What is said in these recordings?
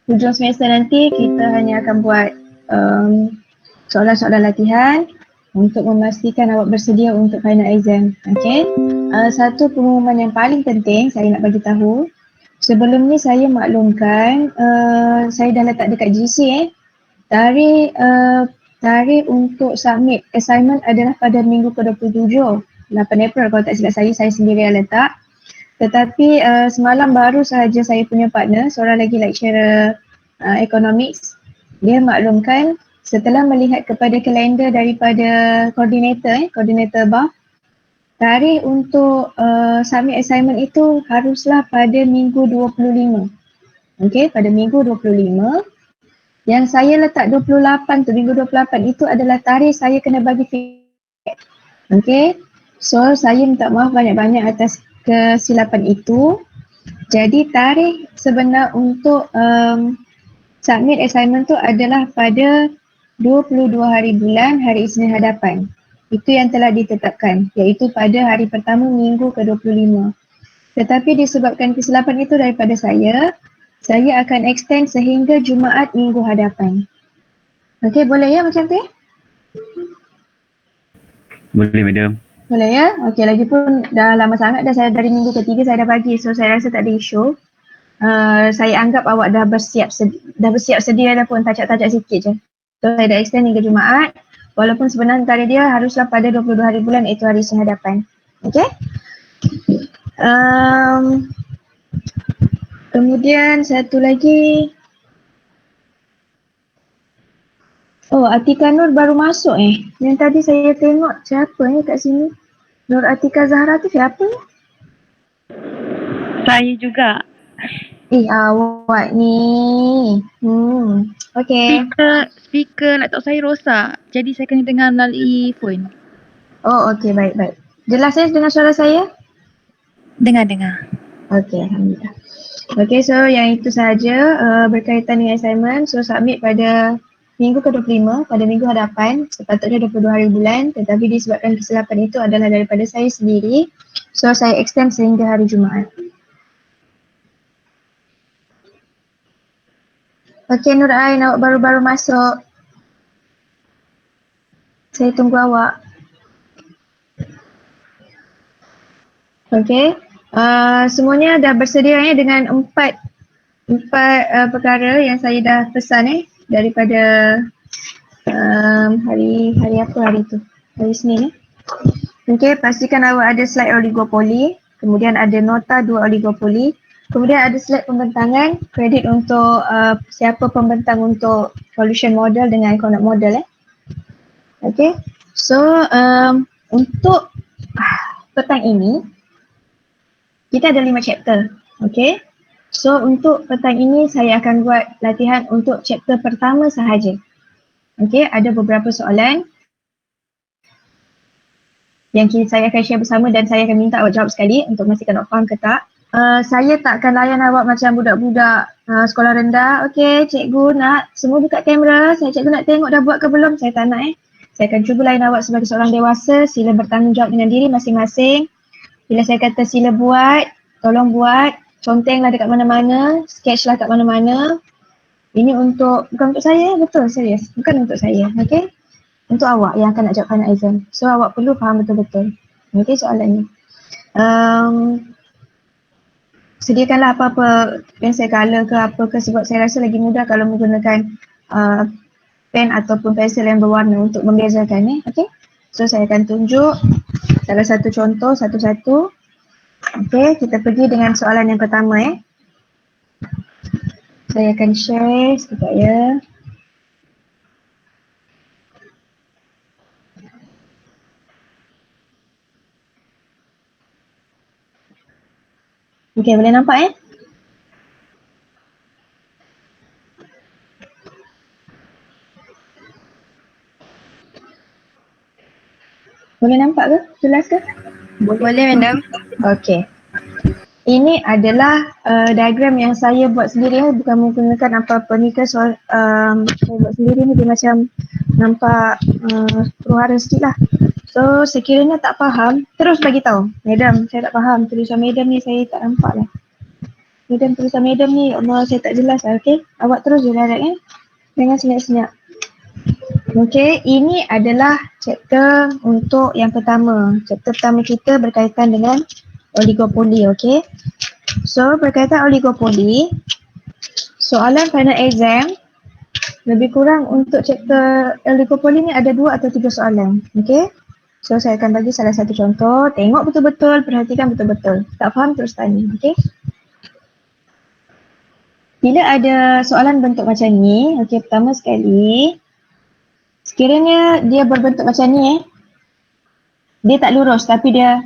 hujung semester nanti kita hanya akan buat soalan-soalan latihan untuk memastikan awak bersedia untuk final exam. Okay. Satu pengumuman yang paling penting saya nak bagi tahu. Sebelum ni saya maklumkan saya dah letak dekat GC tarikh untuk submit assignment adalah pada minggu ke-27, 8 April kalau tak silap saya sendiri yang letak. Tetapi semalam baru sahaja saya punya partner, seorang lagi lecturer economics, dia maklumkan setelah melihat kepada kalender daripada koordinator BAF, tarikh untuk submit assignment itu haruslah pada minggu 25. Okey, pada minggu 25. Yang saya letak 28 tu, minggu 28 itu adalah tarikh saya kena bagi feedback. Okey, so saya minta maaf banyak-banyak atas kesilapan itu. Jadi tarikh sebenar untuk submit assignment tu adalah pada 22 hari bulan, hari Isnin hadapan. Itu yang telah ditetapkan, iaitu pada hari pertama minggu ke-25. Tetapi disebabkan kesilapan itu daripada saya akan extend sehingga Jumaat minggu hadapan. Okey, boleh ya macam tu ya? Boleh, madam. Boleh ya? Okey, lagipun dah lama sangat dah saya dari minggu ketiga saya dah bagi, so saya rasa tak ada isu. Saya anggap awak dah bersiap sedia dah pun, tajak-tajak sikit je. So saya dah extend hingga Jumaat, walaupun sebenarnya tarikh dia haruslah pada 22 hari bulan, iaitu hari Isnin hadapan. Okey? Kemudian satu lagi. Oh, Atika Nur baru masuk Yang tadi saya tengok siapa kat sini? Nur Atika Zahra tu siapa ni? Saya juga. Awak ni. Okay. Speaker laptop saya rosak. Jadi saya kena dengar melalui phone. Oh, okay, baik. Jelas dengar suara saya? Dengar. Okay, alhamdulillah. Okay, so yang itu sahaja berkaitan dengan assignment. So submit pada minggu ke-25, pada minggu hadapan, sepatutnya 22 hari bulan, tetapi disebabkan kesilapan itu adalah daripada saya sendiri. So saya extend sehingga hari Jumaat. Okay, Nur Ain, awak baru-baru masuk. Saya tunggu awak. Okay. Semuanya dah bersedia dengan empat perkara yang saya dah pesan daripada hari apa hari tu? Hari Isnin Okay, pastikan awak ada slide oligopoli, kemudian ada nota 2 oligopoli, kemudian ada slide pembentangan, kredit untuk siapa pembentang untuk solution model dengan economic model Okay, so untuk petang ini kita ada 5 chapter, okay. So untuk petang ini saya akan buat latihan untuk chapter pertama sahaja. Okay, ada beberapa soalan yang saya akan share bersama dan saya akan minta awak jawab sekali untuk memastikan awak faham ke tak. Saya tak akan layan awak macam budak-budak sekolah rendah. Okay, cikgu nak semua buka kamera, cikgu nak tengok dah buat ke belum. Saya tak nak Saya akan cuba layan awak sebagai seorang dewasa, sila bertanggungjawab dengan diri masing-masing. Bila saya kata sila buat, tolong buat, contenglah dekat mana-mana, sketchlah kat mana-mana. Ini bukan untuk saya, betul, serius. Bukan untuk saya, okay? Untuk awak yang akan nak jawab final exam. So awak perlu faham betul-betul. Okay, soalan ni. Sediakanlah apa-apa pensel color ke apa ke, sebab saya rasa lagi mudah kalau menggunakan pen ataupun pensel yang berwarna untuk membezakan okay? So saya akan tunjuk salah satu contoh satu-satu. Okay, kita pergi dengan soalan yang pertama Saya akan share sekejap ya. Okay, boleh nampak Boleh nampak ke? Jelas ke? Boleh, madam. Okay. Ini adalah diagram yang saya buat sendiri bukan menggunakan apa-apa ni ke saya buat sendiri ni, dia macam nampak huru-hara sikit lah. So sekiranya tak faham, terus bagi tahu. Madam, saya tak faham tulisan madam ni, saya tak nampak lah. Madam tulisan madam ni, Allah saya tak jelas lah, okay? Awak terus je direct Jangan senyap-senyap. Okay, ini adalah chapter untuk yang pertama. Chapter pertama kita berkaitan dengan oligopoli, okay? So, berkaitan oligopoli, soalan final exam, lebih kurang untuk chapter oligopoli ni ada 2 atau 3 soalan, okay? So, saya akan bagi salah satu contoh. Tengok betul-betul, perhatikan betul-betul. Tak faham terus tanya, okay? Bila ada soalan bentuk macam ni, okay, pertama sekali, sekiranya dia berbentuk macam ni dia tak lurus tapi dia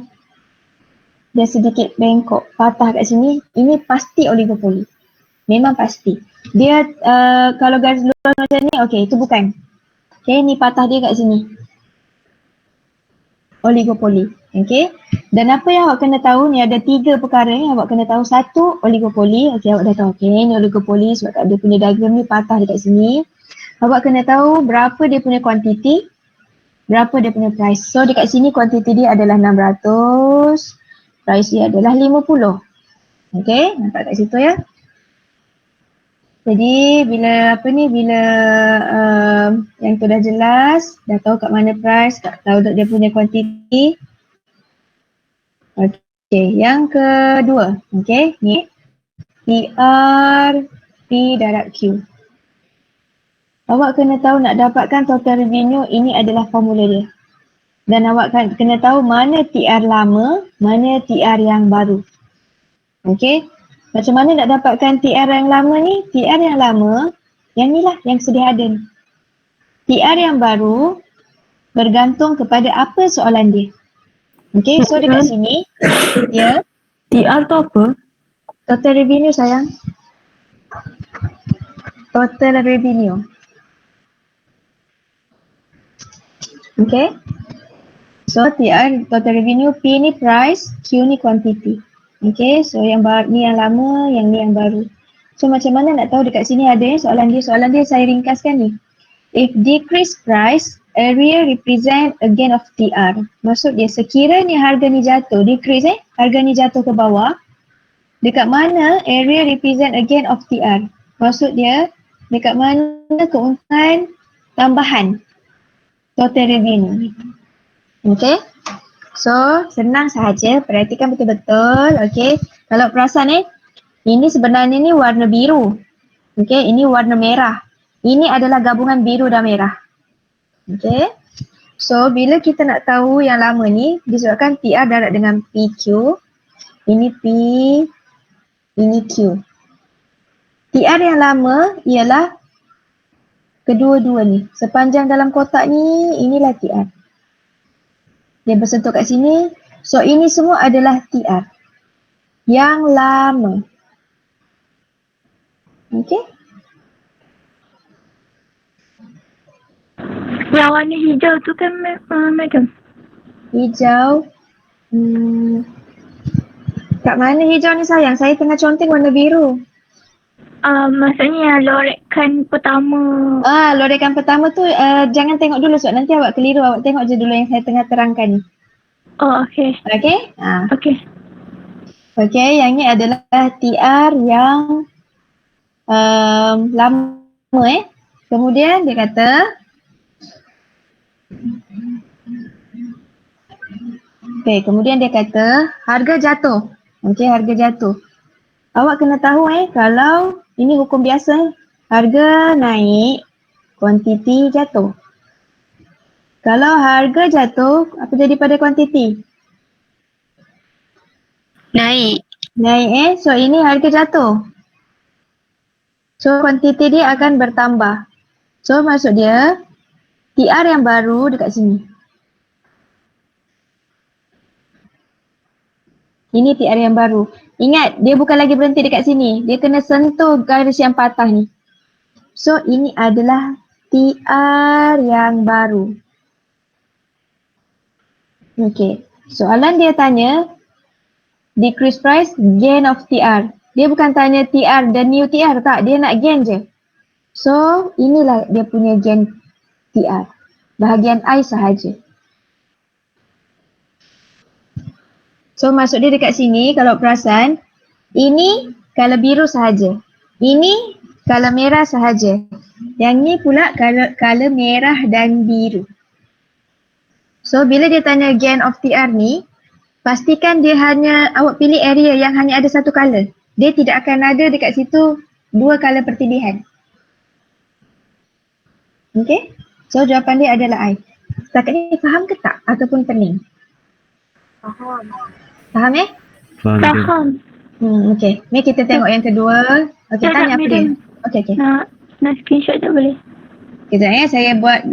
sedikit bengkok, patah kat sini, ini pasti oligopoli. Memang pasti. Dia kalau garis lurus macam ni, okay, itu bukan. Okay, ni patah dia kat sini. Oligopoli. Okay. Dan apa yang awak kena tahu ni, ada 3 perkara yang awak kena tahu. Satu, oligopoli. Okay, awak dah tahu. Okay, ni oligopoli sebab dia punya diagram ni patah dekat sini. Awak kena tahu berapa dia punya kuantiti, berapa dia punya price. So dekat sini kuantiti dia adalah 600, price dia adalah 50. Okay, nampak kat situ ya. Jadi bila yang tu dah jelas, dah tahu kat mana price, dah tahu dia punya kuantiti. Okay, yang kedua, okay, ni TR P darab Q. Awak kena tahu nak dapatkan total revenue, ini adalah formula dia. Dan awak kena tahu mana TR lama, mana TR yang baru. Okay, macam mana nak dapatkan TR yang lama ni? TR yang lama, yang ni lah, yang sedia ada ni. TR yang baru, bergantung kepada apa soalan dia. Okay, so dekat sini, ya. TR tu apa? Total revenue sayang. Total revenue. Okay. So TR total revenue, P ni price, Q ni quantity. Okay, so yang ni yang lama, yang ni yang baru. So macam mana nak tahu dekat sini ada soalan dia saya ringkaskan ni. If decrease price, area represent a gain of TR. Maksud dia sekiranya harga ni jatuh, decrease harga ni jatuh ke bawah, dekat mana area represent a gain of TR. Maksud dia dekat mana keuntungan tambahan total revenue. Okay, so senang sahaja, perhatikan betul-betul. Okay, kalau perasan ini sebenarnya ni warna biru. Okay, ini warna merah. Ini adalah gabungan biru dan merah. Okay, so bila kita nak tahu yang lama ni, disebabkan TR darab dengan PQ, ini P, ini Q. TR yang lama ialah kedua-dua ni. Sepanjang dalam kotak ni, inilah TR. Dia bersentuh kat sini. So ini semua adalah TR yang lama. Okay. Yang warna hijau tu kan madam? Hijau. Kat mana hijau ni sayang? Saya tengah conteng warna biru. Maksudnya lorekan pertama. Lorekan pertama tu jangan tengok dulu sebab nanti awak keliru. Awak tengok je dulu yang saya tengah terangkan ni. Oh, okay. Okay? Okay. Okay, yang ni adalah TR yang lama Kemudian dia kata kemudian dia kata harga jatuh. Okay, harga jatuh. Awak kena tahu kalau ini hukum biasa, harga naik, kuantiti jatuh. Kalau harga jatuh, apa jadi pada kuantiti? Naik. Naik so ini harga jatuh. So kuantiti dia akan bertambah. So maksud dia, TR yang baru dekat sini. Ini TR yang baru. Ingat, dia bukan lagi berhenti dekat sini. Dia kena sentuh garis yang patah ni. So, ini adalah TR yang baru. Okay. Soalan dia tanya, decrease price, gain of TR. Dia bukan tanya TR dan new TR, tak. Dia nak gain je. So, inilah dia punya gain TR. Bahagian I sahaja. So maksud dia dekat sini kalau perasan, ini color biru sahaja. Ini color merah sahaja. Yang ni pula color merah dan biru. So bila dia tanya gain of TR ni, pastikan dia hanya awak pilih area yang hanya ada satu color. Dia tidak akan ada dekat situ dua color pertilihan. Okay? So jawapan dia adalah I. Setakat ni faham ke tak? Ataupun pening? Faham. Faham Faham. Okay. Ni kita tengok yang kedua. Okay, tanya apa dia? Okay. Nak screenshot tak boleh? Kejap saya buat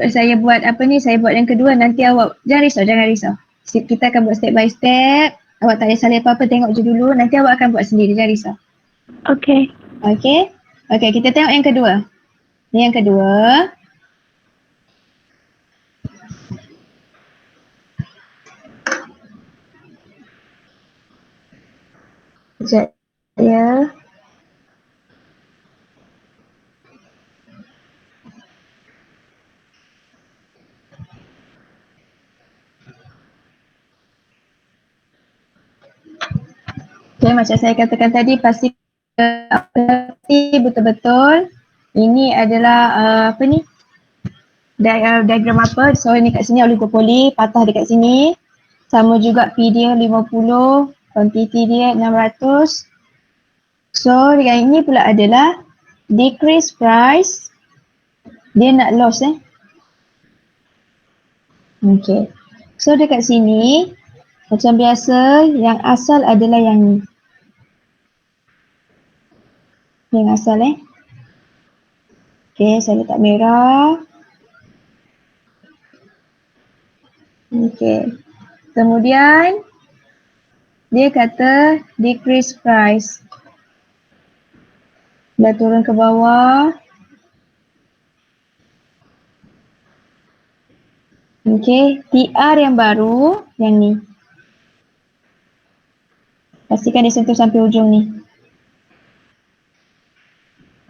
apa ni, saya buat yang kedua, nanti awak jangan risau. Kita akan buat step by step. Awak tak payah salih apa-apa, tengok je dulu, nanti awak akan buat sendiri, jangan risau. Okay. Okay, kita tengok yang kedua. Ni yang kedua. Sekejap ya. Okay, macam saya katakan tadi, pasti betul-betul ini adalah apa ni? Diagram apa? So ini kat sini oligopoli, patah dekat sini. Sama juga P dia 50, quantity dia 600. So yang ini pula adalah decrease price. Dia nak loss Okay. So dekat sini macam biasa yang asal adalah yang ni. Yang asal Okay, saya letak merah. Okay. Kemudian dia kata decrease price. Dah turun ke bawah. Okay, TR yang baru yang ni. Pastikan dia sentuh sampai ujung ni.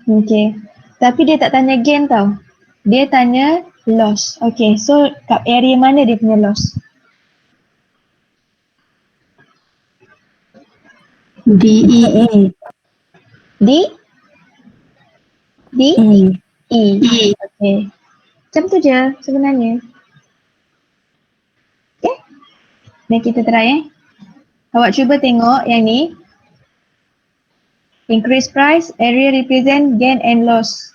Okay. Tapi dia tak tanya gain tau. Dia tanya loss. Okay, so kat area mana dia punya loss? DEE. D? D? E. Okay. Macam tu je sebenarnya. Okay. Dan kita try Awak cuba tengok yang ni. Increase price, area represent gain and loss.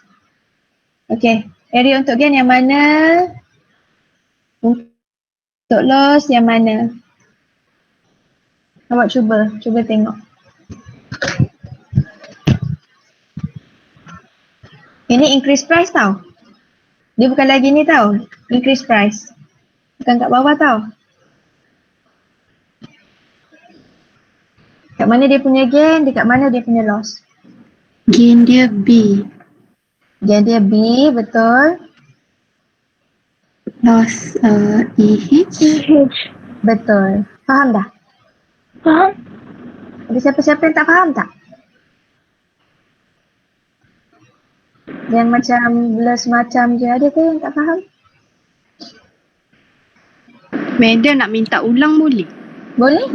Okay. Area untuk gain yang mana? Untuk loss yang mana? Awak cuba tengok. Ini increase price tau. Dia bukan lagi ni tau. Increase price. Bukan kat bawah tau. Kat mana dia punya gain, dekat mana dia punya loss. Gain dia B. Gain dia B, betul. Loss EH. Betul. Faham dah? Faham? Ada siapa-siapa yang tak faham tak? Yang macam blur semacam je, ada ke yang tak faham? Madam nak minta ulang boleh? Boleh?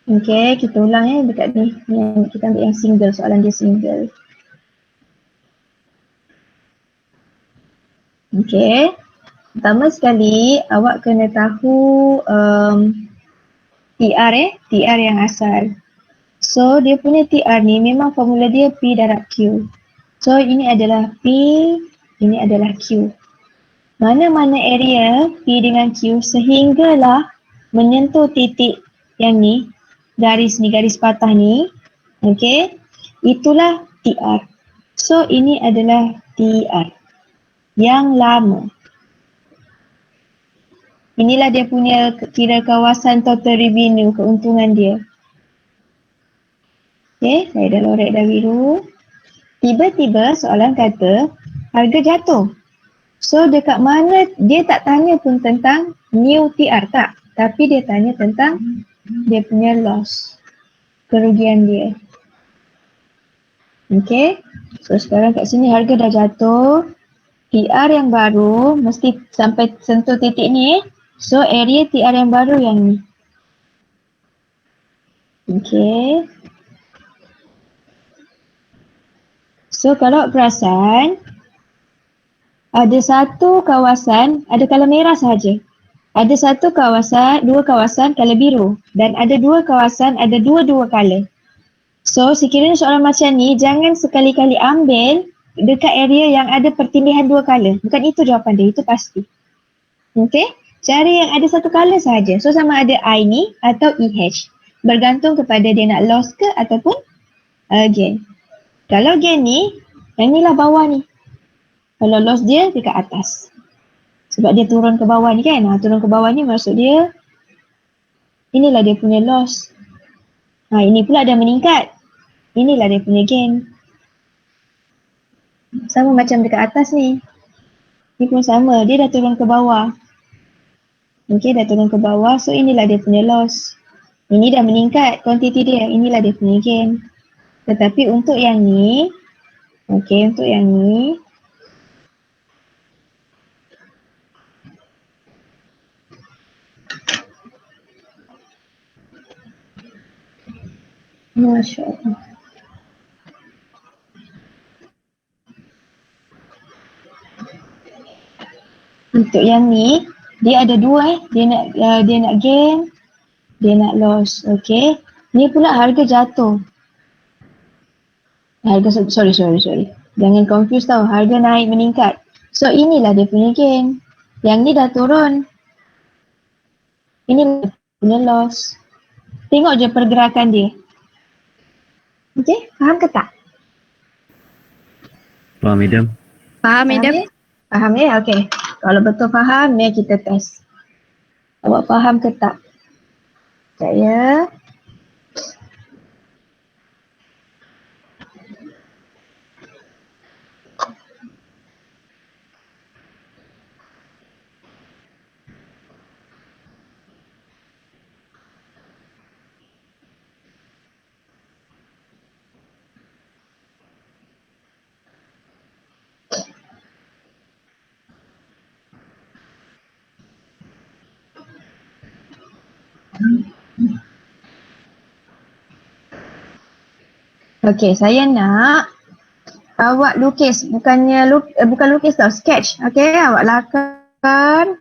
Okay, kita ulang dekat ni. Kita ambil yang single, soalan dia single. Okay. Pertama sekali, awak kena tahu TR TR yang asal. So, dia punya TR ni memang formula dia P darab Q. So, ini adalah P, ini adalah Q. Mana-mana area P dengan Q sehinggalah menyentuh titik yang ni, garis ni, garis patah ni, okay, itulah TR. So, ini adalah TR yang lama. Inilah dia punya kira kawasan total revenue, keuntungan dia. Okay, saya dah lorek dah biru. Tiba-tiba soalan kata harga jatuh. So dekat mana, dia tak tanya pun tentang new TR tak. Tapi dia tanya tentang dia punya loss. Kerugian dia. Okay. So sekarang kat sini harga dah jatuh. TR yang baru mesti sampai sentuh titik ni. So area TR yang baru yang ni. Okay. So kalau perasan, ada satu kawasan ada colour merah sahaja. Ada satu kawasan, dua kawasan colour biru. Dan ada dua kawasan ada dua-dua colour. So sekiranya soalan macam ni, jangan sekali-kali ambil dekat area yang ada pertindihan dua colour. Bukan itu jawapan dia, itu pasti. Okay? Cari yang ada satu colour sahaja. So sama ada I ni atau EH. Bergantung kepada dia nak loss ke ataupun gain. Kalau gain ni, yang ni lah bawah ni. Kalau loss dia dekat atas. Sebab dia turun ke bawah ni kan. Turun ke bawah ni maksud dia, inilah dia punya loss. Ini pula dah meningkat. Inilah dia punya gain. Sama macam dekat atas ni. Ni pun sama. Dia dah turun ke bawah. Okay, dah turun ke bawah. So inilah dia punya loss. Ini dah meningkat kuantiti dia. Inilah dia punya gain. Tetapi untuk yang ni, okay, untuk yang ni, Masya Allah. Untuk yang ni, dia ada dua dia nak gain, dia nak loss, okay. Ni pula harga jatuh. Sorry. Jangan confuse tau, harga naik meningkat. So inilah dia punya gain. Yang ni dah turun. Ini punya loss. Tengok je pergerakan dia. Okay, faham ke tak? Faham, Madam. Faham, Madam? Faham ya? Okay. Kalau betul faham, mari kita test. Awak faham ke tak? Sekejap ya. Okay, saya nak awak lukis. Bukan lukis tau, sketch. Okay, awak lakar.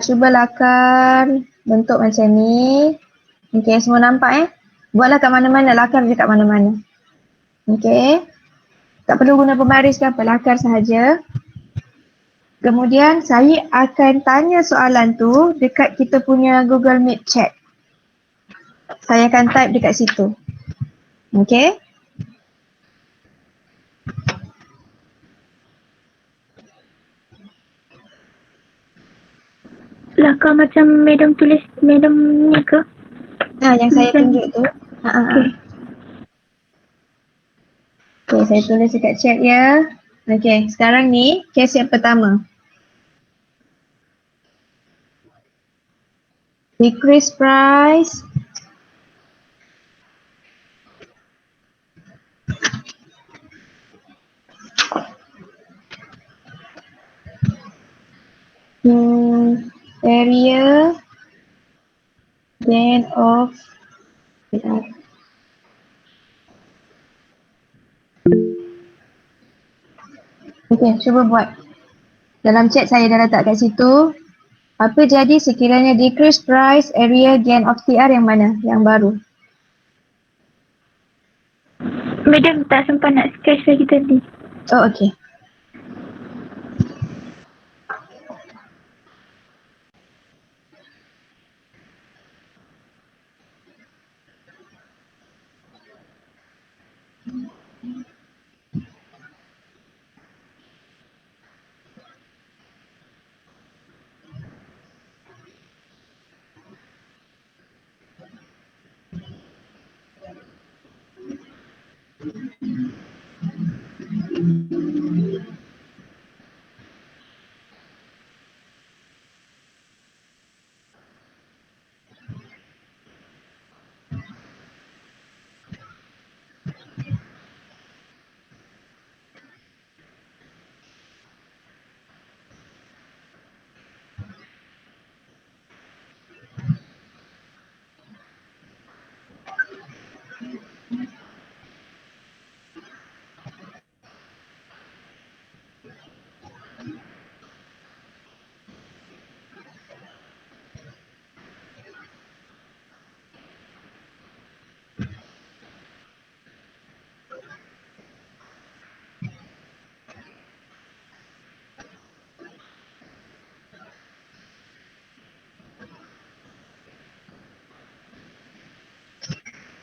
Cuba lakar bentuk macam ni. Okay, semua nampak Buatlah kat mana-mana, lakar je kat mana-mana. Okay. Tak perlu guna pembaris ke apa, lakar sahaja. Kemudian saya akan tanya soalan tu dekat kita punya Google Meet chat. Saya akan type dekat situ. Okay. Lakar macam Madam tulis, Madam ni ke? Yang saya tunjuk tu. Okay. Okay, saya tulis dekat chat ya. Okay, sekarang ni case yang pertama. Decrease price. Area gain of Okay, cuba buat. Dalam chat saya dah letak kat situ. Apa jadi sekiranya decrease price area gain of TR yang mana? Yang baru. Madam tak sempat nak sketch lagi tadi. Oh, okay.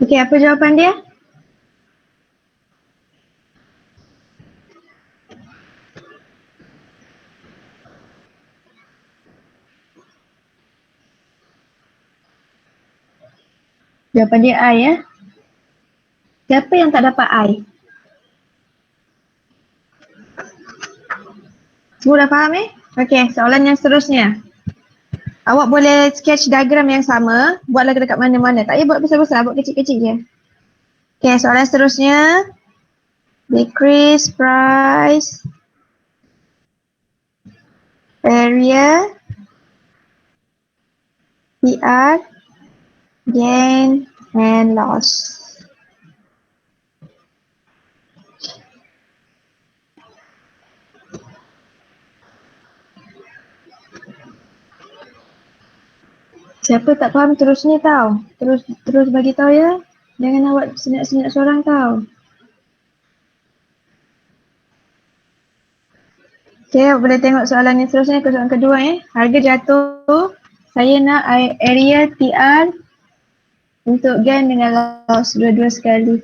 Okey, apa jawapan dia? Jawapan dia I ya. Siapa yang tak dapat I? Semua dah faham Okey, soalan yang seterusnya. Awak boleh sketch diagram yang sama, buatlah dekat mana-mana. Tak payah buat besar-besar, buat kecil-kecil je. Okey, soalan seterusnya. Decrease price, area, PR, gain, and loss. Siapa tak faham terus ni tau. Terus bagi tahu ya. Jangan awak senyap-senyap seorang tau. Okay, awak boleh tengok soalan yang seterusnya ke soalan kedua Harga jatuh. Saya nak area TR untuk gain dengan loss dua-dua sekali.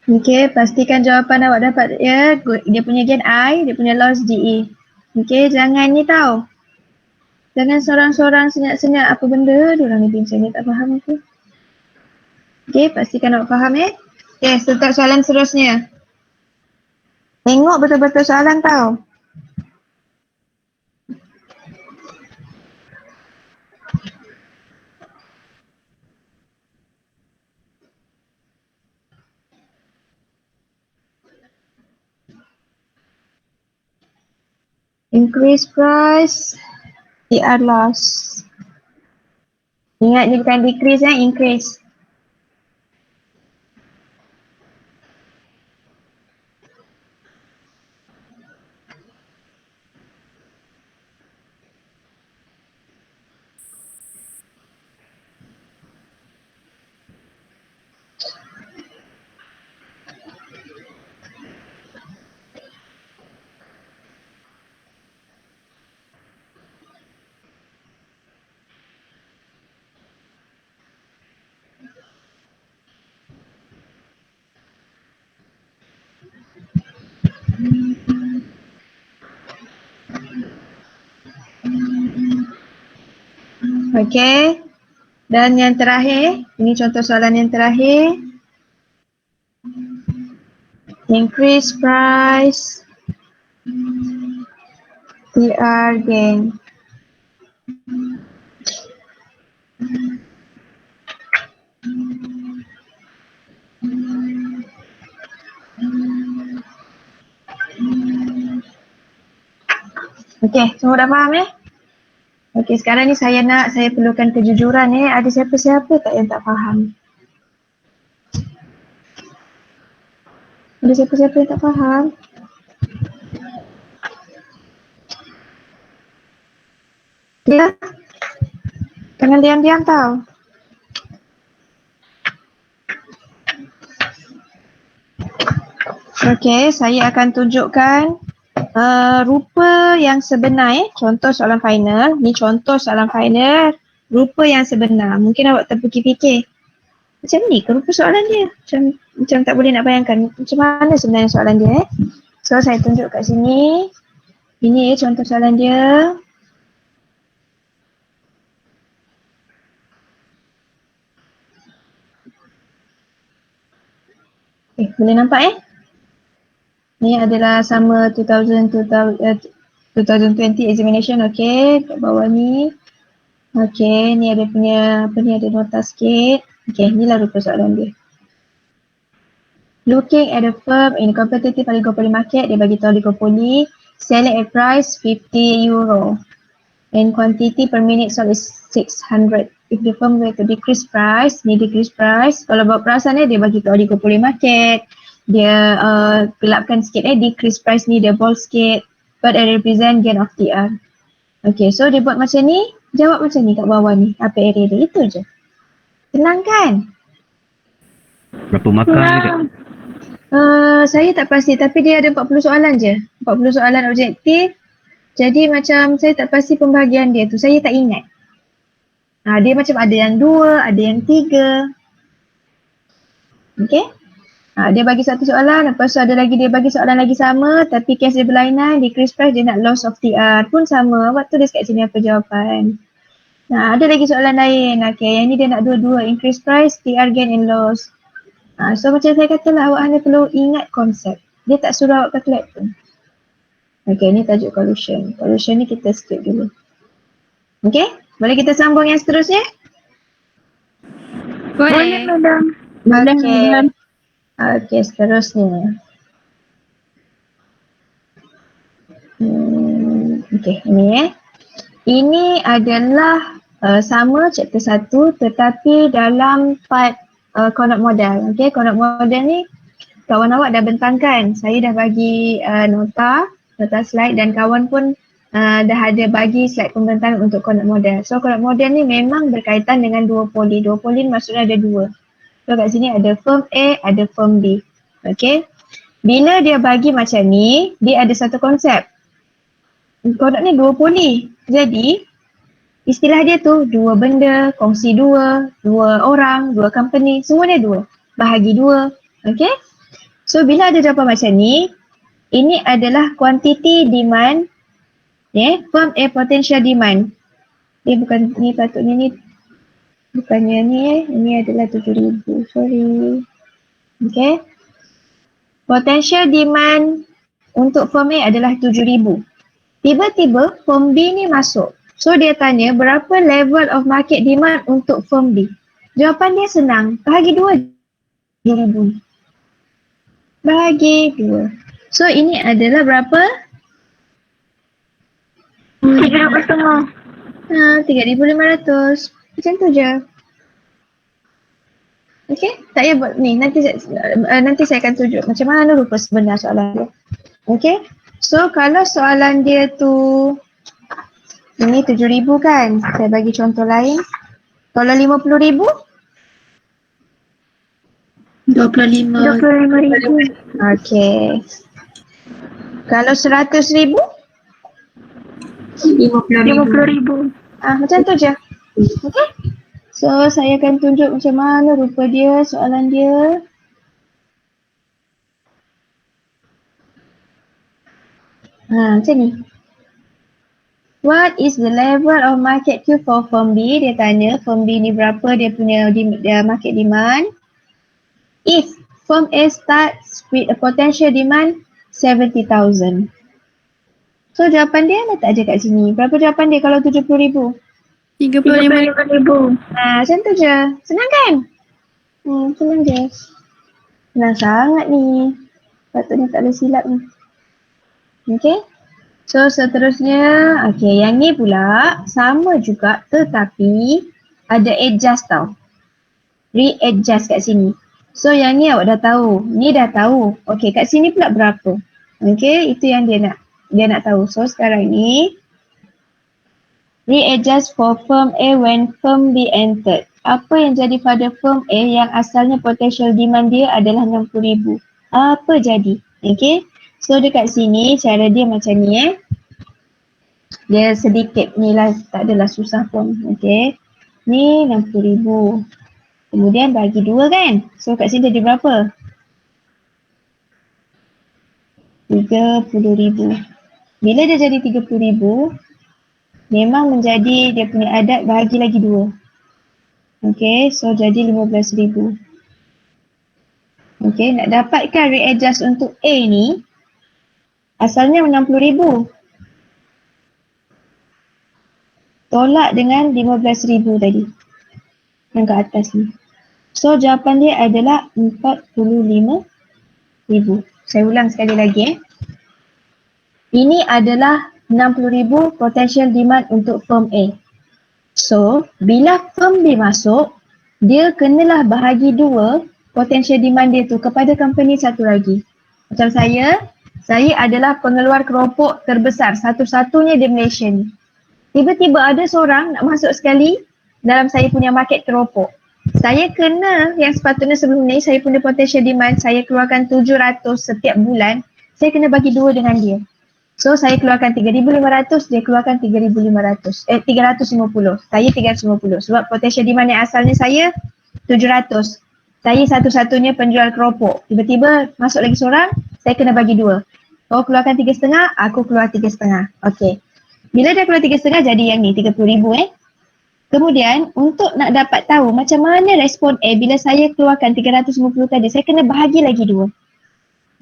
Okay, pastikan jawapan awak dapat ya. Dia punya gain I, dia punya loss GE. Okay, jangan ni tau. Jangan seorang-seorang senyap-senyap apa benda. Diorang ni bincang ni tak faham aku. Okay, pastikan awak faham Okay, start soalan seterusnya. Tengok betul-betul soalan tau. Increase price, TR loss. Ingat ni bukan decrease increase. Okay. Dan yang terakhir, ini contoh soalan yang terakhir. Increase price, TR gain. Okay, semua dah faham Okay, sekarang ni saya perlukan kejujuran Ada siapa-siapa tak yang tak faham? Ada siapa-siapa yang tak faham? Ya? Jangan diam-diam tau. Okay, saya akan tunjukkan rupa yang sebenar Contoh soalan final. Ni contoh soalan final. Rupa yang sebenar. Mungkin awak terfikir-fikir. Macam ni ke rupa soalan dia? Macam tak boleh nak bayangkan. Macam mana sebenarnya soalan dia So, saya tunjuk kat sini. Ini contoh soalan dia. Boleh nampak Ni adalah sama 2020 examination, okay. Kat bawah ni. Okay, ni ada punya, ada nota sikit. Okay, inilah rupa soalan dia. Looking at the firm in competitive oligopoly market, dia bagi tahu oligopoly, selling at price 50 euro. and quantity per minute sold is 600. If the firm were to decrease price, ni decrease price. Kalau buat perasan dia bagi tu oligopoli market. Dia gelapkan sikit decrease price ni dia bold sikit. But it represent gain of TR. Okay, so dia buat macam ni, jawab macam ni kat bawah ni. Apa area dia? Itu je. Senang kan? Berapa makan dekat? Saya tak pasti tapi dia ada 40 soalan je. 40 soalan objektif. Jadi macam saya tak pasti pembahagian dia tu. Saya tak ingat. Dia macam ada yang 2, ada yang 3. Okay. Dia bagi satu soalan, lepas tu ada lagi dia bagi soalan lagi sama tapi kes dia berlainan, decrease price dia nak loss of TR pun sama. Awak tulis kat sini apa jawapan. Ada lagi soalan lain. Okay, yang ni dia nak dua-dua, increase price, TR gain and loss. So macam saya kata lah, awak hanya perlu ingat konsep. Dia tak suruh awak calculate pun. Okay, ni tajuk collusion. Collusion ni kita skip dulu. Okay, boleh kita sambung yang seterusnya? Boleh, madam. Okay. Okay, seterusnya. Okay, ini Ini adalah sama chapter 1 tetapi dalam part conduct model. Okay, conduct model ni kawan awak dah bentangkan. Saya dah bagi nota slide dan kawan pun dah ada bagi slide pembentangan untuk conduct model. So conduct model ni memang berkaitan dengan duopoli. Duopoli maksudnya ada dua. So kat sini ada firm A, ada firm B. Okay. Bila dia bagi macam ni, dia ada satu konsep. Conduct ni duopoli. Jadi istilah dia tu dua benda, kongsi dua orang, dua company, semuanya dua. Bahagi dua. Okay. So bila ada jawapan macam ni, ini adalah quantity demand. Firm A potential demand. Dia bukan ni, patutnya ni bukannya ni ini adalah 7,000. Sorry. Okay. Potential demand untuk firm A adalah 7,000. Tiba-tiba firm B ni masuk. So dia tanya berapa level of market demand untuk firm B. Jawapan dia senang. Bahagi 2,000. Bahagi 2. So ini adalah berapa? 3,500. 3,500. Macam tu je. Okay, tak payah buat ni. Nanti saya akan tunjuk macam mana rupa sebenar soalan dia. Okay, so kalau soalan dia tu ini 7,000 kan? Saya bagi contoh lain. Kalau 50,000? 25,000. Okay. Kalau 100,000? 50,000. Macam tu je. Okay. So saya akan tunjuk macam mana rupa dia, soalan dia. Macam ni. What is the level of market Q for firm B? Dia tanya firm B ni berapa dia punya market demand. If firm A starts with a potential demand 70,000. So jawapan dia letak je kat sini. Berapa jawapan dia kalau 70,000? 35,000. Macam tu je. Senang kan? Senang je. Senang sangat ni. Patutnya tak ada silap ni. Okay. So seterusnya, okay, yang ni pula sama juga tetapi ada adjust tau. Readjust kat sini. So yang ni awak dah tahu. Ni dah tahu. Okay, kat sini pula berapa? Okay, itu yang dia nak tahu. So sekarang ni readjust for firm A when firm B entered. Apa yang jadi pada firm A yang asalnya potential demand dia adalah 60,000. Apa jadi? Okay. So dekat sini cara dia macam ni Dia sedikit ni lah, tak adalah susah pun. Okay. Ni 60,000. Kemudian bagi 2 kan? So kat sini jadi berapa? 30,000. Bila dia jadi 30,000, memang menjadi dia punya adat bahagi lagi 2. Okay, so jadi 15,000. Okay, nak dapatkan readjust untuk A ni, asalnya 60,000. Tolak dengan 15,000 tadi. Yang ke atas ni. So jawapan dia adalah 45,000. Saya ulang sekali lagi. Ini adalah 60,000 potential demand untuk firm A. So, bila firm B masuk, dia kenalah bahagi dua potential demand dia tu kepada company satu lagi. Macam saya adalah pengeluar keropok terbesar satu-satunya di Malaysia ni. Tiba-tiba ada seorang nak masuk sekali dalam saya punya market keropok. Saya kena yang sepatutnya sebelum ni saya punya potential demand saya keluarkan 700 setiap bulan, saya kena bagi dua dengan dia. So saya keluarkan 3,500, dia keluarkan 3,500. 350. Saya 350 sebab potential demand yang asalnya saya 700. Saya satu-satunya penjual keropok. Tiba-tiba masuk lagi seorang, saya kena bagi dua. Kau keluarkan 3,5, aku keluar 3,5. Okey. Bila dia keluar 3,5 jadi yang ni 30,000 Kemudian untuk nak dapat tahu macam mana respon A bila saya keluarkan 350 tadi, saya kena bahagi lagi dua.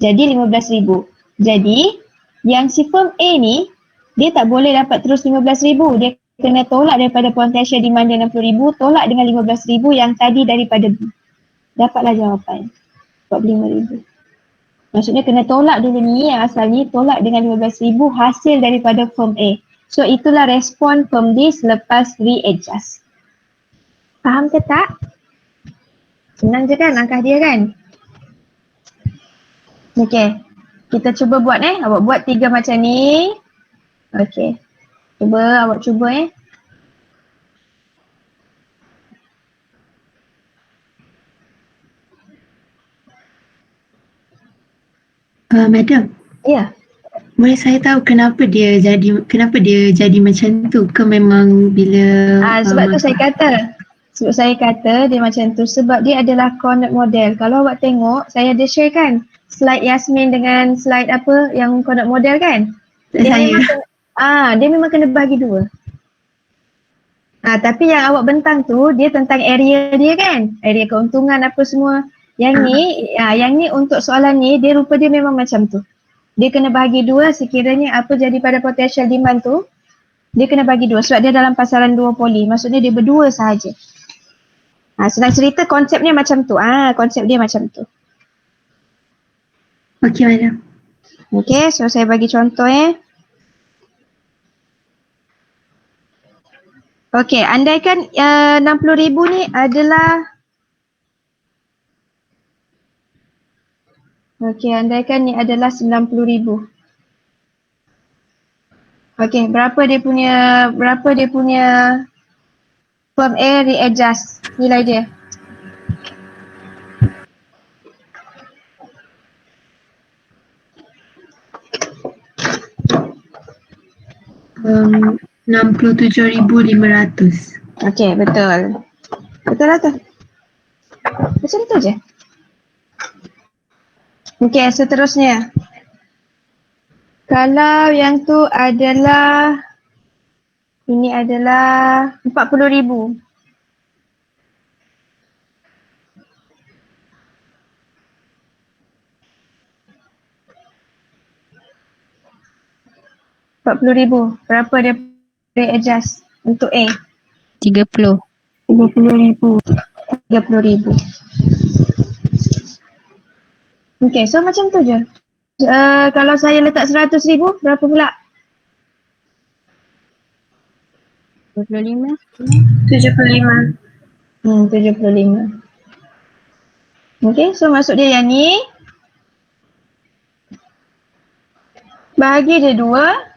Jadi 15,000. Jadi yang si firm A ni, dia tak boleh dapat terus 15,000. Dia kena tolak daripada potential demand dia 60,000, tolak dengan 15,000 yang tadi daripada B. Dapatlah jawapan. 45,000. Maksudnya kena tolak dulu ni yang asal ni, tolak dengan 15,000 hasil daripada firm A. So itulah respon firm D selepas readjust. Faham ke tak? Senang je kan langkah dia kan? Okay. Kita cuba buat awak buat 3 macam ni. Okey. Awak cuba Madam. Ya. Boleh saya tahu kenapa dia jadi macam tu? Ke memang bila Sebab tu saya kata dia macam tu sebab dia adalah Cornet model. Kalau awak tengok, saya ada share kan slide Yasmin dengan slide apa yang Cornet model kan? Dia memang kena bagi dua. Tapi yang awak bentang tu dia tentang area dia kan? Area keuntungan apa semua. Yang ni untuk soalan ni dia rupa dia memang macam tu. Dia kena bagi dua sekiranya apa jadi pada potential demand tu, dia kena bagi dua sebab dia dalam pasaran duopoli. Maksudnya dia berdua sahaja. Senang cerita konsepnya macam tu. Konsep dia macam tu. Okey madam. Okey, so saya bagi contoh Okey, andaikan 60,000 ni adalah andaikan ni adalah 90,000. Okey, berapa dia punya firm A readjust nilai dia? Um, 67,500. Okey, betul. Betul lah tu. Macam tu je. Okey, seterusnya. Kalau yang tu adalah ini adalah 40,000. Berapa dia readjust untuk A? 30. 30,000. Okey, so macam tu je. Kalau saya letak 100,000, berapa pula? 25. 75. 75. Okey, so maksud dia yang ni bahagi dia dua.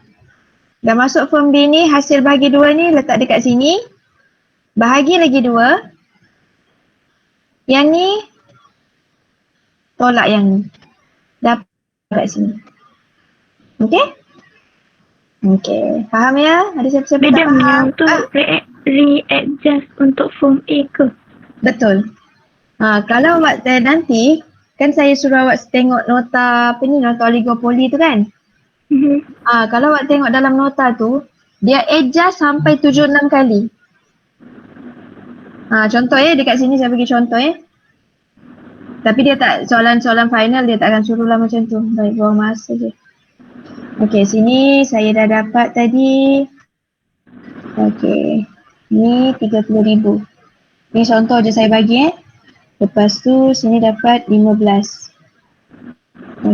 Dah masuk firm B ni, hasil bahagi dua ni letak dekat sini. Bahagi lagi dua. Yang ni tolak yang ni. Dapat kat sini. Okey? Okey. Faham ya? Ada siapa-siapa tak Madam, faham? yang tu readjust untuk form A ke? Betul. Kalau awak nanti, kan saya suruh awak tengok nota nota oligopoli tu kan? Kalau awak tengok dalam nota tu, dia adjust sampai 76 kali. Contoh dekat sini saya bagi contoh Tapi dia tak, soalan-soalan final dia tak akan suruh lah macam tu. Baik, buang masa je. Okey, sini saya dah dapat tadi. Okey. Ni 30,000. Ni contoh je saya bagi Lepas tu sini dapat 15.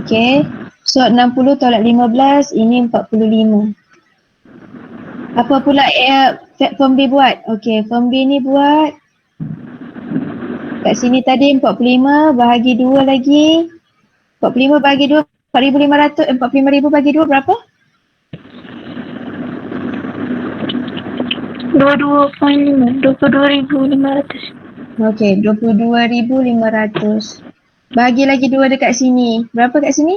Okey. So 60 tolak 15, ini 45. Apa pula form B buat? Okey, form B ni buat kat sini tadi 45 bahagi 2 lagi. 45 bahagi 2, 4,500, 45,000 bagi 2 berapa? 22,500. Okey, 22,500. Bagi lagi 2 dekat sini. Berapa kat sini?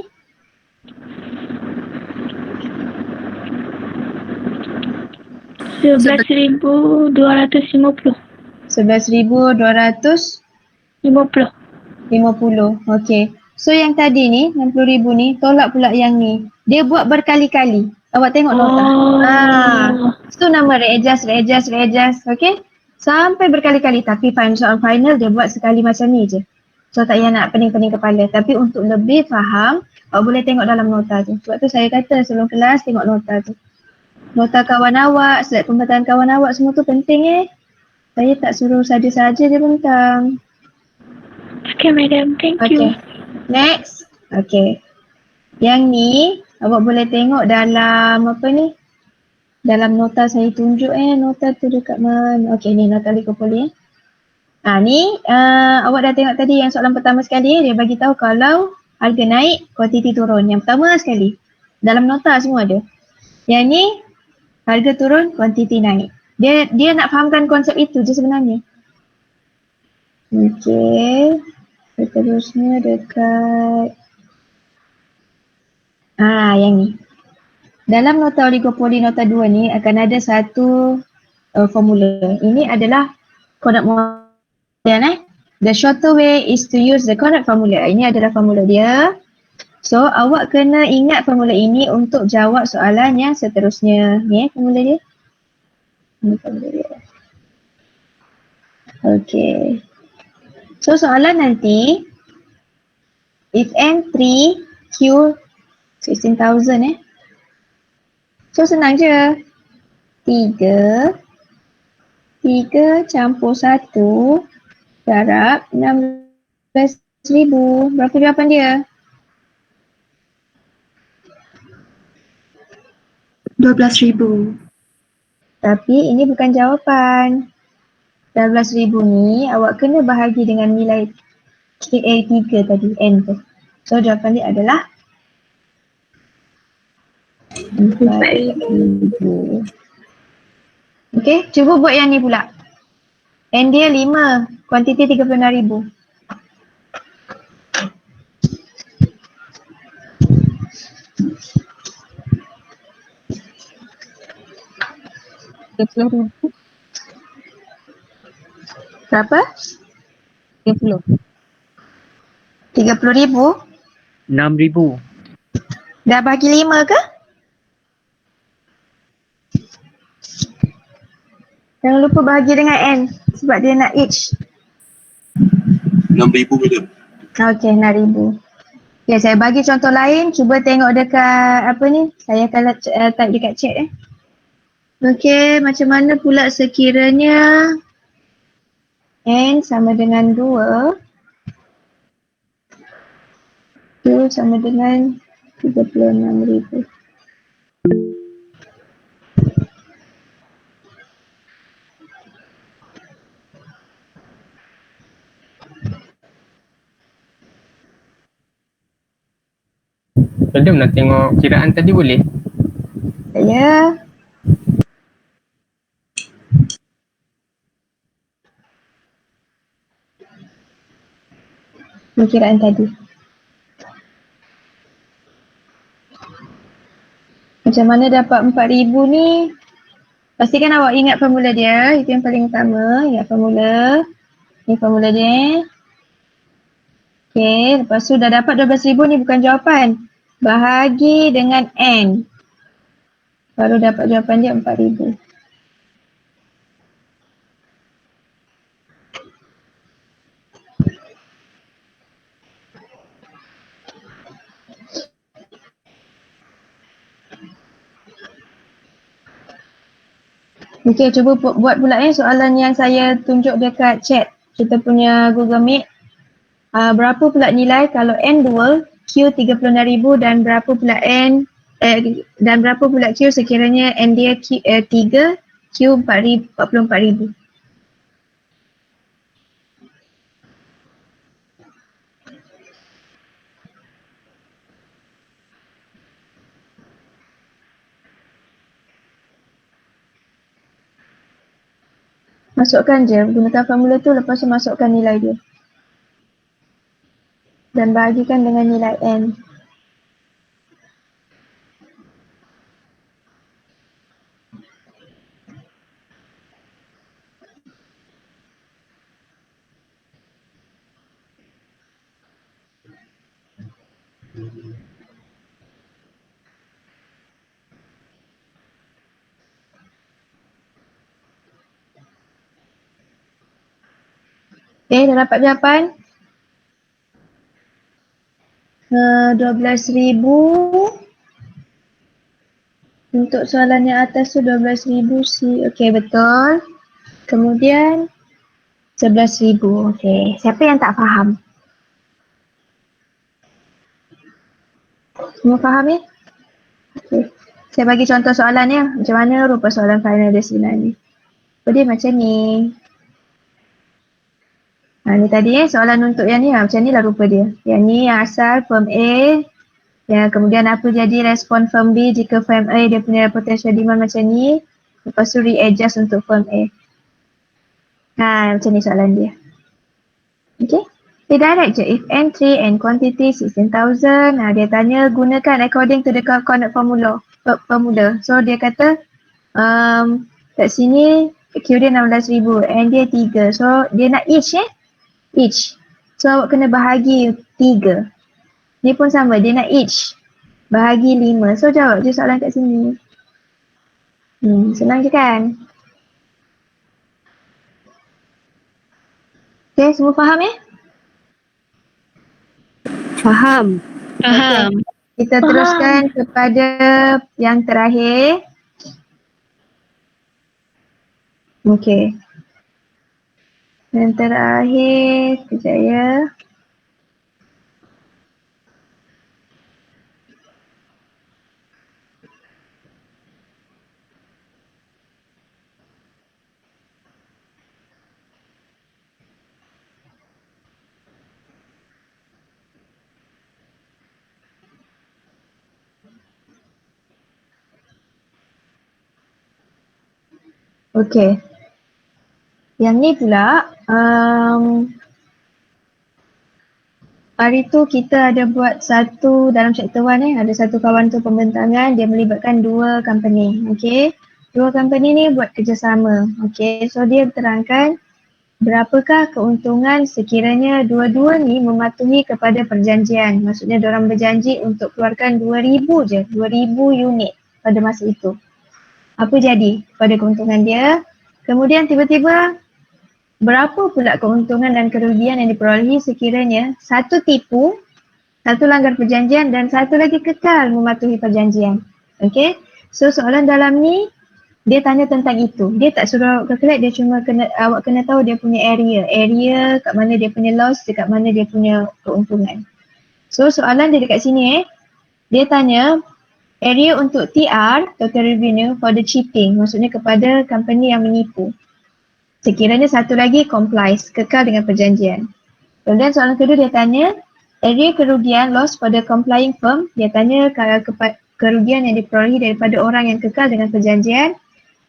RM11,250. 11,250. 50. Okey. So yang tadi ni, 60,000 ni, tolak pula yang ni. Dia buat berkali-kali. Awak tengok nota. Itu nama readjust. Okey. Sampai berkali-kali. Tapi soal final dia buat sekali macam ni je. So tak payah nak pening-pening kepala. Tapi untuk lebih faham, awak boleh tengok dalam nota tu. Sebab tu saya kata sebelum kelas tengok nota tu. Nota kawan awak, slide pembentangan kawan awak semua tu penting Saya tak suruh saja-saja dia bentang. Okay, madam. Thank you. Okay. Next. Okay. Yang ni awak boleh tengok dalam apa ni? Dalam nota saya tunjuk nota tu dekat mana? Okay ni nota Likopoli ni awak dah tengok tadi yang soalan pertama sekali dia bagi tahu kalau harga naik, kuantiti turun. Yang pertama sekali. Dalam nota semua ada. Yang ni harga turun, kuantiti naik. Dia nak fahamkan konsep itu je sebenarnya. Okay. Seterusnya dekat yang ni. Dalam nota oligopoli nota 2 ni akan ada satu formula. Ini adalah Conrad model The shorter way is to use the Conrad formula. Ini adalah formula dia. So awak kena ingat formula ini untuk jawab soalan yang seterusnya. Ni formula dia. Ini formula dia. Okay. So soalan nanti if N3 Q 16,000 So senang je. 3 campur 1 darab 16,000. Berapa jawapan dia? 12,000. Tapi ini bukan jawapan. 12,000 ni awak kena bahagi dengan nilai KA3 tadi, N tu. So jawapan dia adalah 4,000. Okay, cuba buat yang ni pula. N dia 5, kuantiti 36,000. Berapa? 30. 30,000? 6,000. Dah bagi 5 ke? Jangan lupa bahagi dengan N sebab dia nak each. 6,000 madam. Okey, 6,000. Okay, saya bagi contoh lain. Cuba tengok dekat apa ni. Saya akan type dekat chat Okey, macam mana pula sekiranya N sama dengan 2. Q sama dengan 36,000. Madam nak tengok kiraan tadi boleh? Ya. Kiraan tadi. Macam mana dapat 4,000 ni? Pastikan awak ingat formula dia. Itu yang paling utama. Ingat formula. Ni formula dia. Okay, lepas tu dah dapat 12,000 ni bukan jawapan. Bahagi dengan N. Baru dapat jawapan dia 4,000. Okay, cuba buat pula soalan yang saya tunjuk dekat chat. Kita punya Google Meet. Berapa pula nilai kalau N 2, Q 36,000 dan berapa pula N dan berapa pula Q sekiranya N dia 3, Q 44,000. Masukkan je, gunakan formula tu, lepas tu masukkan nilai dia. Dan bahagikan dengan nilai N. Dah dapat jawapan? 12,000. Untuk soalan yang atas tu 12,000 C. Okey, betul. Kemudian 11,000. Okey, siapa yang tak faham? Semua faham ya? Okey. Saya bagi contoh soalan ya. Macam mana rupa soalan final desimal ni. Dia macam ni. Ni tadi soalan untuk yang ni macam ni lah rupa dia. Yang ni yang asal firm A. Ya, kemudian apa jadi respon firm B jika firm A dia punya potential demand macam ni. Lepas tu readjust untuk firm A. Macam ni soalan dia. Okay. Dia direct je. If N3 and quantity 16,000. Dia tanya gunakan according to the coordinate formula. So dia kata kat sini Q dia 16,000. N dia 3. So dia nak each each. So awak kena bahagi 3. Ni pun sama, dia nak each. Bahagi 5. So jawab je soalan kat sini. Senang je kan? Okay, semua faham ya? Faham. Okay. Kita teruskan kepada yang terakhir. Okay. Yang terakhir, kejap ya. Okay. Yang ni pula, hari tu kita ada buat satu dalam chapter 1 ada satu kawan tu pembentangan, dia melibatkan 2 company. Okay. 2 company ni buat kerjasama. Okay. So dia terangkan berapakah keuntungan sekiranya dua-dua ni mematuhi kepada perjanjian. Maksudnya diorang berjanji untuk keluarkan 2,000 je, 2,000 unit pada masa itu. Apa jadi pada keuntungan dia? Kemudian tiba-tiba berapa pula keuntungan dan kerugian yang diperolehi sekiranya satu tipu, satu langgar perjanjian dan satu lagi kekal mematuhi perjanjian. Okay. So soalan dalam ni dia tanya tentang itu. Dia tak suruh calculate, dia cuma awak kena tahu dia punya area. Area kat mana dia punya loss, dekat mana dia punya keuntungan. So soalan dia dekat sini dia tanya area untuk TR, total revenue for the cheating, maksudnya kepada company yang menipu. Sekiranya satu lagi complies, kekal dengan perjanjian. Kemudian soalan kedua dia tanya area kerugian loss pada complying firm, dia tanya kerugian yang diperolehi daripada orang yang kekal dengan perjanjian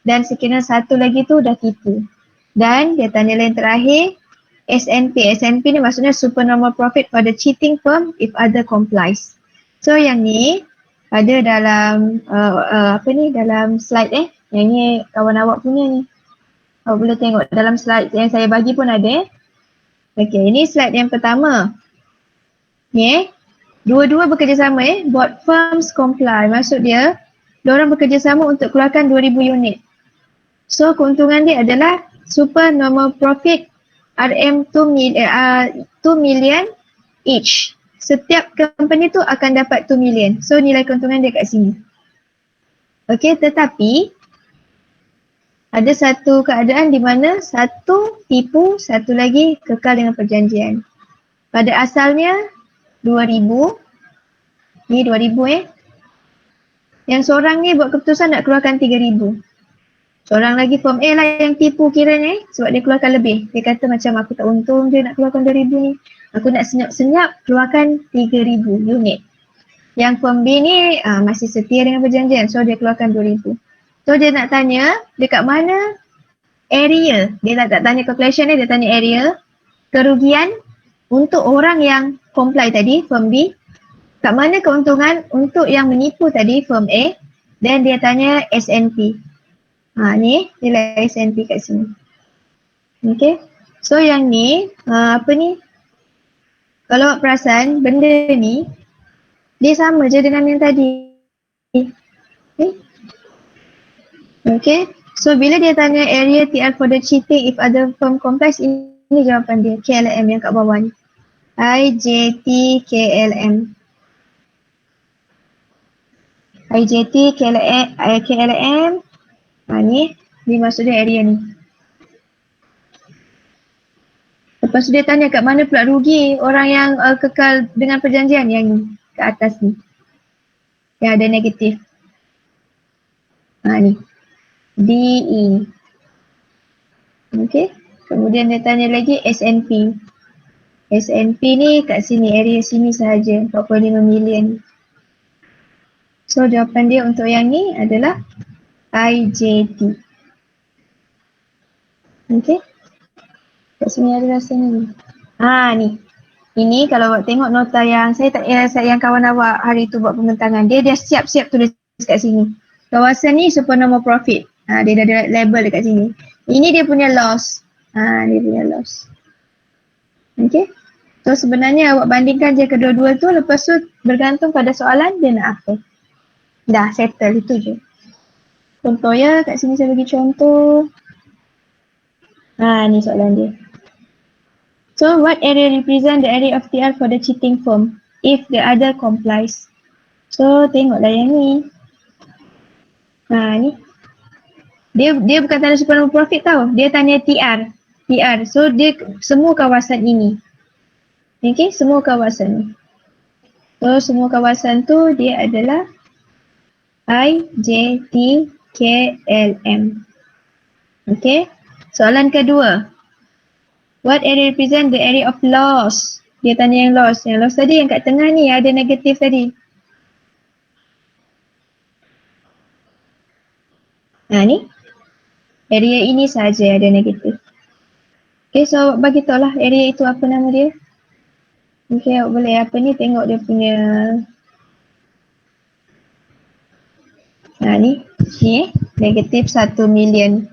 dan sekiranya satu lagi tu dah tipu. Dan dia tanya lain terakhir SNP. SNP ni maksudnya supernormal profit for the cheating firm if other complies. So yang ni ada dalam dalam slide yang ni kawan awak punya ni. Awak boleh tengok dalam slide yang saya bagi pun ada. Okey, ini slide yang pertama. Ni dua-dua bekerjasama both firms comply. Maksud dia diorang bekerjasama untuk keluarkan 2,000 unit. So keuntungan dia adalah super normal profit RM 2 million each. Setiap company tu akan dapat 2 million. So nilai keuntungan dia kat sini. Okey, tetapi ada satu keadaan di mana satu tipu, satu lagi kekal dengan perjanjian. Pada asalnya 2,000. Ni 2,000 Yang seorang ni buat keputusan nak keluarkan 3,000. Seorang lagi form A lah yang tipu kiranya sebab dia keluarkan lebih. Dia kata macam aku tak untung je nak keluarkan 2,000 ni. Aku nak senyap-senyap keluarkan 3,000 unit. Yang form B ni masih setia dengan perjanjian, so dia keluarkan 2,000. So dia nak tanya dekat mana area, dia tak tanya calculation dia tanya area kerugian untuk orang yang comply tadi, form B. Kat mana keuntungan untuk yang menipu tadi, form A. Dan dia tanya SNP. Ni nilai SNP kat sini. Okay. So yang ni, apa ni? Kalau awak perasan, benda ni dia sama je dengan yang tadi. Okay. So bila dia tanya area TR for the cheating if other firm complies, ini jawapan dia, KLM yang kat bawah ni. IJT KLM. IJT KLM. Ni maksud dia area ni. Lepas tu dia tanya kat mana pula rugi orang yang kekal dengan perjanjian yang ni, kat atas ni. Yang ada negatif. Ni. DE. Okay. Kemudian dia tanya lagi SNP. SNP ni kat sini, area sini sahaja, 45 million. So jawapan dia untuk yang ni adalah IJT. Okay. Kat sini ada rasanya ni. Ni. Ini kalau awak tengok nota yang yang kawan awak hari tu buat pembentangan, dia siap-siap tulis kat sini. Kawasan ni supernormal profit. Dia dah ada label dekat sini. Ini dia punya loss. Dia punya loss. Okay. So sebenarnya awak bandingkan je kedua-dua tu, lepas tu bergantung pada soalan dia nak apa. Dah settle, itu je. Contoh ya, kat sini saya bagi contoh. Ni soalan dia. So what area represent the area of TR for the cheating firm if the other complies? So tengoklah yang ni. Ni. Dia bukan tanya supernormal profit tau. Dia tanya TR. So dia semua kawasan ini. Okay, semua kawasan ni. So semua kawasan tu dia adalah IJT KLM. Okay. Soalan kedua. What area represent the area of loss? Dia tanya yang loss. Yang loss tadi yang kat tengah ni ada negatif tadi. Ni. Area ini sahaja ada negatif. Okay, so bagi tahu lah area itu apa nama dia. Okay, awak boleh apa ni tengok dia punya. Ni negatif 1 million.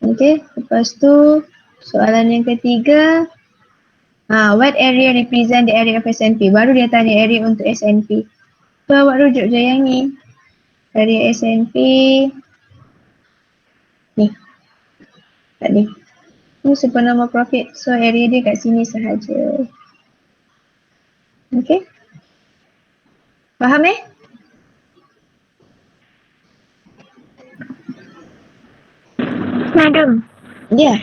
Okay, lepas tu soalan yang ketiga. What area represent the area of SNP? Baru dia tanya area untuk SNP. So awak rujuk je yang ni. Area SNP. Ni. Kat ni. Ni supernormal profit. So area dia kat sini sahaja. Okay. Faham Madam. Ya. Yeah.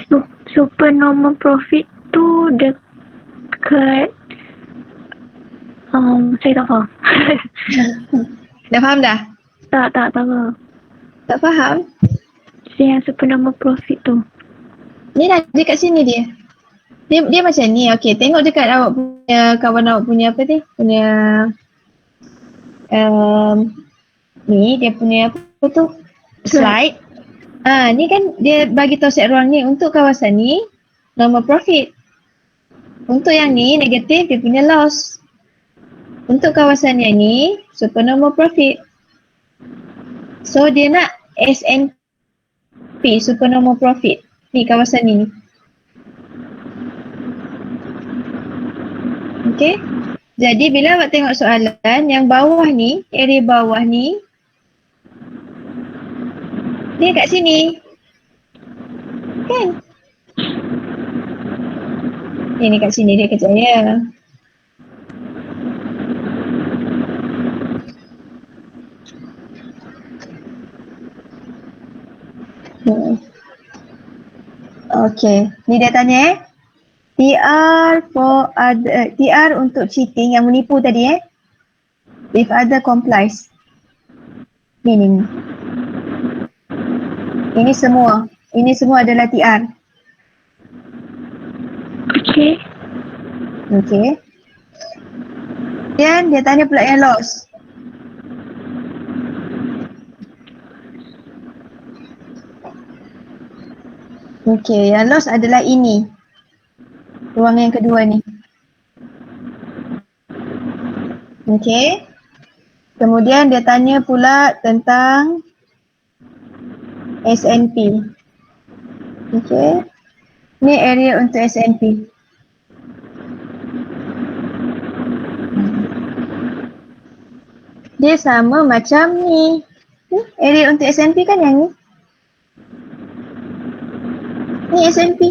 Supernormal profit tu dekat saya tak faham. Dah faham dah? Tak apa. Tak faham? Yang supernormal profit tu. Ni dah dekat sini dia. Dia macam ni. Okey, tengok dekat awak punya kawan awak punya apa ni? Punya ni dia punya apa tu? Slide. Ni kan dia bagi tahu set ruang ni untuk kawasan ni normal profit. Untuk yang ni negatif dia punya loss. Untuk kawasan yang ni supernormal profit. So dia nak SNP supernormal profit. Ni kawasan ni. Okay. Jadi bila awak tengok soalan yang bawah ni, area bawah ni dia kat sini. Kan? Ni kat sini dia kejaya. Okay. Ni dia tanya TR untuk cheating yang menipu tadi If other complies. Ni. Ini semua adalah TR. Okay. Okay. Kemudian dia tanya pula yang loss. Okay, yang loss adalah ini. Ruang yang kedua ni. Okay. Kemudian dia tanya pula tentang SNP. Okay. Ni area untuk SNP. Dia sama macam ni. Area untuk SNP kan yang ni. Ni SNP.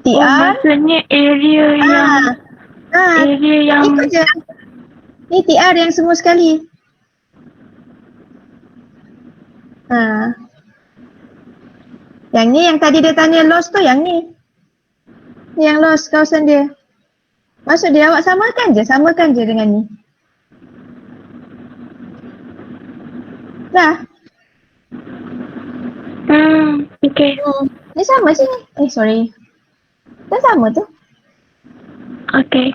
Oh, TR. maksudnya area yang Ikut je. Ni TR yang semua sekali. Yang ni yang tadi dia tanya loss tu yang ni. Ni yang loss kawasan dia. Maksud dia awak samakan je dengan ni. Dah. okay. Ni sama sini. Sorry. Dah sama tu. Okay.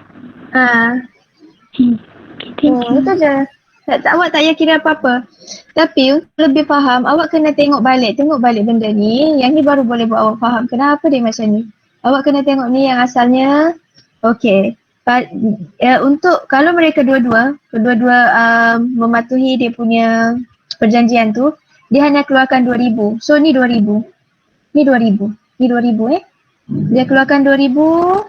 Itu je. Awak tak payah kira apa-apa. Tapi untuk lebih faham, awak kena tengok balik benda ni. Yang ni baru boleh buat awak faham kenapa dia macam ni. Awak kena tengok ni yang asalnya. Okay. Untuk kalau mereka dua-dua mematuhi dia punya perjanjian tu, dia hanya keluarkan 2,000. So ni 2,000. Ni 2,000. Ni 2,000 Dia keluarkan 2,000.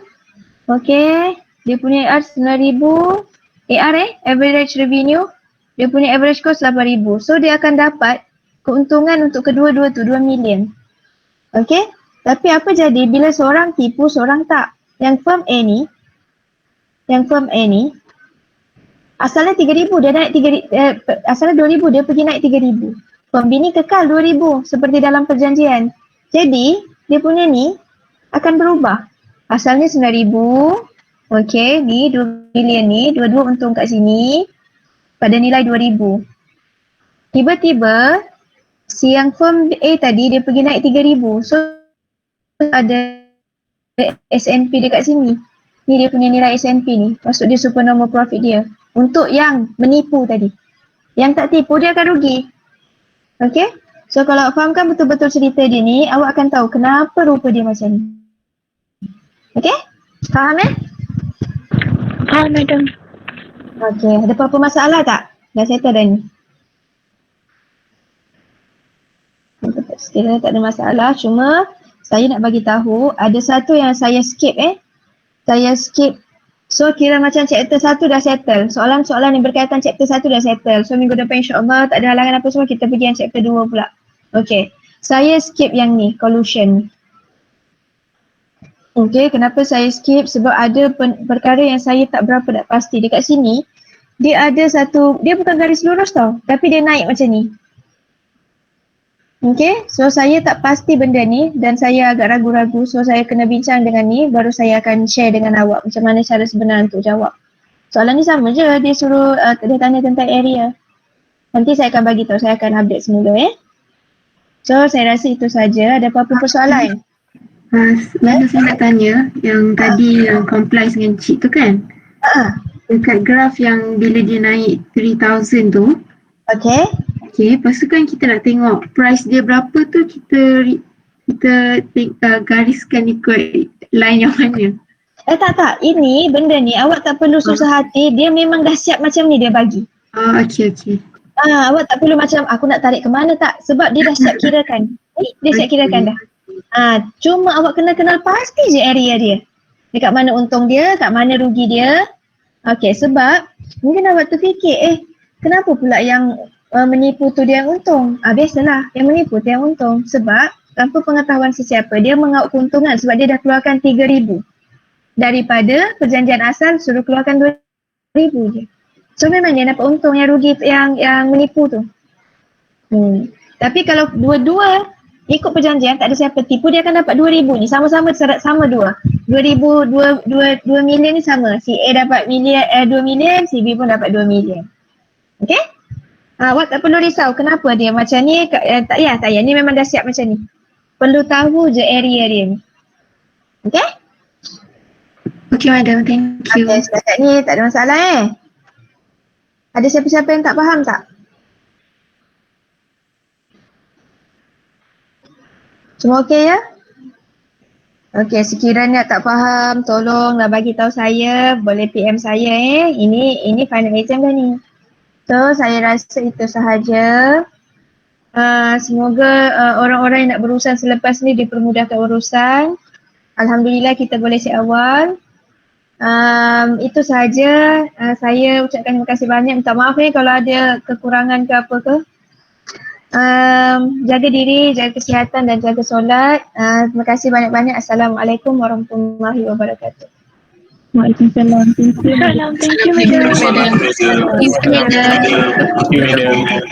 Okay. Dia punya AR 9,000. AR average revenue. Dia punya average cost 8,000. So dia akan dapat keuntungan untuk kedua-dua tu 2 million. Okay. Tapi apa jadi bila seorang tipu, seorang tak. Yang firm A ni asalnya 3,000 dia naik 3,000, asalnya 2,000 dia pergi naik 3,000. Firm B ni kekal 2,000 seperti dalam perjanjian. Jadi dia punya ni akan berubah. Asalnya 9,000. Okay, ni 2 million ni, dua-dua untung kat sini pada nilai 2,000. Tiba-tiba si yang firm A tadi dia pergi naik 3,000. So ada SNP dekat sini. Ni dia punya nilai SNP ni. Maksud dia supernormal profit dia. Untuk yang menipu tadi. Yang tak tipu dia akan rugi. Okay? So kalau awak fahamkan betul-betul cerita dia ni, awak akan tahu kenapa rupa dia macam ni. Okay? Faham Faham, madam. Okay, ada apa-apa masalah tak? Dah settle dah ni? Sekiranya tak ada masalah, cuma saya nak bagi tahu ada satu yang saya skip Saya skip. So kira macam chapter 1 dah settle. Soalan-soalan yang berkaitan chapter 1 dah settle. So minggu depan insyaAllah tak ada halangan apa semua, kita pergi yang chapter 2 pula. Okay, saya skip yang ni, collusion. Okay, kenapa saya skip? Sebab ada perkara yang saya tak berapa nak pasti. Dekat sini, dia ada satu, dia bukan garis lurus tau, tapi dia naik macam ni. Okay, so saya tak pasti benda ni dan saya agak ragu-ragu. So saya kena bincang dengan ni, baru saya akan share dengan awak macam mana cara sebenar untuk jawab. Soalan ni sama je, dia suruh, dia tanya tentang area. Nanti saya akan bagi tahu, saya akan update semula So saya rasa itu saja. Ada apa-apa persoalan? Mana saya nak tanya, yang tadi yang comply dengan cik tu kan? Dekat graf yang bila dia naik 3,000 tu. Okay. Okay, lepas tu kan kita nak tengok price dia berapa tu, kita gariskan ikut line yang mana? Tak. Ini benda ni awak tak perlu susah hati. Dia memang dah siap macam ni dia bagi. Okay. Awak tak perlu macam aku nak tarik ke mana tak. Sebab dia dah siap kirakan. Dia siap kirakan dah. Cuma awak kena kenal pasti je area dia. Dekat mana untung dia, kat mana rugi dia. Okay, sebab mungkin awak terfikir, kenapa pula yang menipu tu dia yang untung? Biasalah, yang menipu tu yang untung. Sebab tanpa pengetahuan sesiapa, dia mengauk keuntungan sebab dia dah keluarkan 3,000. Daripada perjanjian asal suruh keluarkan 2,000 je. So memang dia dapat untung, yang rugi yang menipu tu. Tapi kalau dua-dua ikut perjanjian, tak ada siapa tipu, dia akan dapat 2,000 ni. Sama-sama sama dua. 2 million ni sama. Si A dapat 2 million, si B pun dapat 2 million. Okay? Awak tak perlu risau. Kenapa dia macam ni? Tak payah. Ni memang dah siap macam ni. Perlu tahu je area dia ni. Okay? Okay madam, thank you. Okay, setakat ni tak ada masalah Ada siapa-siapa yang tak faham tak? Semua okey ya? Okey, sekiranya tak faham, tolonglah bagi tahu saya, boleh PM saya Ini final exam dah ni. So, saya rasa itu sahaja. Semoga orang-orang yang nak berurusan selepas ni dipermudahkan urusan. Alhamdulillah kita boleh siap awal. Itu sahaja. Saya ucapkan terima kasih banyak. Minta maaf kalau ada kekurangan ke apa ke. Jaga diri, jaga kesihatan dan jaga solat. Terima kasih banyak-banyak. Assalamualaikum warahmatullahi wabarakatuh. Waalaikumsalam. Thank you, madam. Thank you, madam.